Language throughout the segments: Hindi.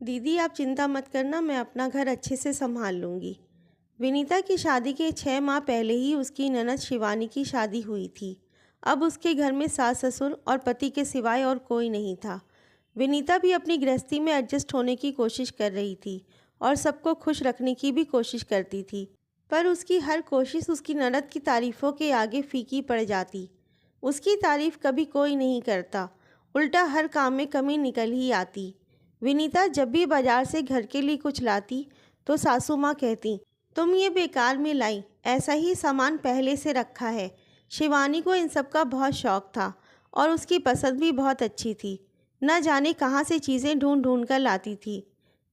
दीदी आप चिंता मत करना, मैं अपना घर अच्छे से संभाल लूँगी। विनीता की शादी के 6 माह पहले ही उसकी ननद शिवानी की शादी हुई थी। अब उसके घर में सास ससुर और पति के सिवाय और कोई नहीं था। विनीता भी अपनी गृहस्थी में एडजस्ट होने की कोशिश कर रही थी और सबको खुश रखने की भी कोशिश करती थी। पर उसकी हर कोशिश उसकी ननद की तारीफ़ों के आगे फीकी पड़ जाती। उसकी तारीफ़ कभी कोई नहीं करता, उल्टा हर काम में कमी निकल ही आती। विनीता जब भी बाजार से घर के लिए कुछ लाती तो सासू माँ कहती, तुम ये बेकार में लाई, ऐसा ही सामान पहले से रखा है। शिवानी को इन सब का बहुत शौक था और उसकी पसंद भी बहुत अच्छी थी। न जाने कहाँ से चीज़ें ढूंढ ढूंढ कर लाती थी।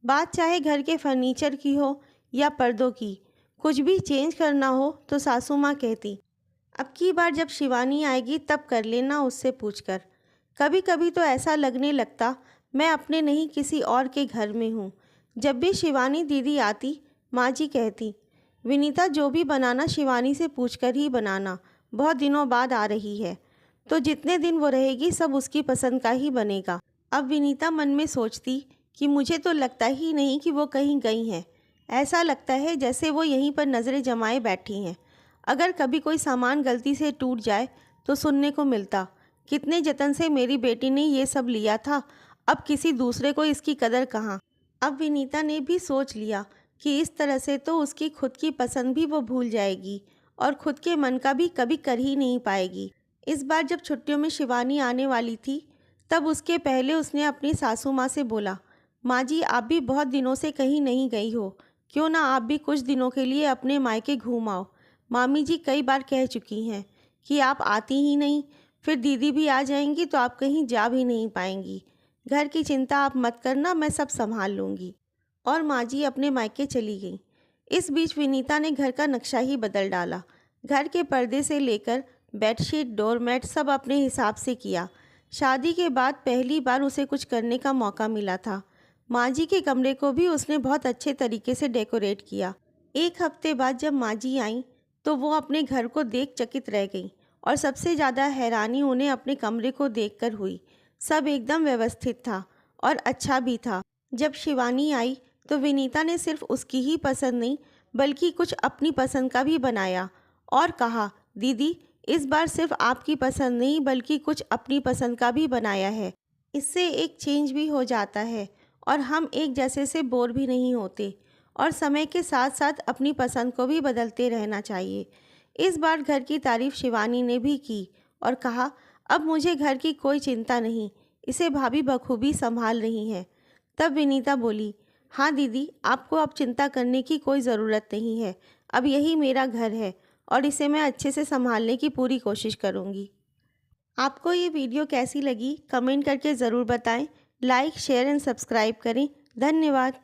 बात चाहे घर के फर्नीचर की हो या पर्दों की, कुछ भी चेंज करना हो तो सासू माँ कहती, अब की बार जब शिवानी आएगी तब कर लेना उससे पूछकर। कभी कभी तो ऐसा लगने लगता मैं अपने नहीं किसी और के घर में हूँ। जब भी शिवानी दीदी आती, माँ जी कहती, विनीता जो भी बनाना शिवानी से पूछकर ही बनाना, बहुत दिनों बाद आ रही है तो जितने दिन वो रहेगी सब उसकी पसंद का ही बनेगा। अब विनीता मन में सोचती कि मुझे तो लगता ही नहीं कि वो कहीं गई हैं। ऐसा लगता है जैसे वो यहीं पर नज़रें जमाए बैठी हैं। अगर कभी कोई सामान गलती से टूट जाए तो सुनने को मिलता, कितने जतन से मेरी बेटी ने ये सब लिया था, अब किसी दूसरे को इसकी कदर कहाँ। अब विनीता ने भी सोच लिया कि इस तरह से तो उसकी खुद की पसंद भी वो भूल जाएगी और खुद के मन का भी कभी कर ही नहीं पाएगी। इस बार जब छुट्टियों में शिवानी आने वाली थी तब उसके पहले उसने अपनी सासू माँ से बोला, माँ जी आप भी बहुत दिनों से कहीं नहीं गई हो, क्यों ना आप भी कुछ दिनों के लिए अपने मायके घूम आओ। मामी जी कई बार कह चुकी हैं कि आप आती ही नहीं, फिर दीदी भी आ जाएंगी तो आप कहीं जा भी नहीं पाएंगी। घर की चिंता आप मत करना, मैं सब संभाल लूँगी। और माँ जी अपने मायके चली गई। इस बीच विनीता ने घर का नक्शा ही बदल डाला। घर के पर्दे से लेकर बेडशीट डोरमेट सब अपने हिसाब से किया। शादी के बाद पहली बार उसे कुछ करने का मौका मिला था। माँ जी के कमरे को भी उसने बहुत अच्छे तरीके से डेकोरेट किया। एक हफ्ते बाद जब माँ जी आईं तो वो अपने घर को देख चकित रह गईं और सबसे ज़्यादा हैरानी उन्हें अपने कमरे को देखकर हुई। सब एकदम व्यवस्थित था और अच्छा भी था। जब शिवानी आई तो विनीता ने सिर्फ उसकी ही पसंद नहीं बल्कि कुछ अपनी पसंद का भी बनाया और कहा, दीदी इस बार सिर्फ आपकी पसंद नहीं बल्कि कुछ अपनी पसंद का भी बनाया है। इससे एक चेंज भी हो जाता है और हम एक जैसे से बोर भी नहीं होते और समय के साथ साथ अपनी पसंद को भी बदलते रहना चाहिए। इस बार घर की तारीफ शिवानी ने भी की और कहा, अब मुझे घर की कोई चिंता नहीं, इसे भाभी बखूबी संभाल रही हैं। तब विनीता बोली, हाँ दीदी आपको अब चिंता करने की कोई ज़रूरत नहीं है, अब यही मेरा घर है और इसे मैं अच्छे से संभालने की पूरी कोशिश करूँगी। आपको ये वीडियो कैसी लगी कमेंट करके ज़रूर बताएं। लाइक शेयर एंड सब्सक्राइब करें। धन्यवाद।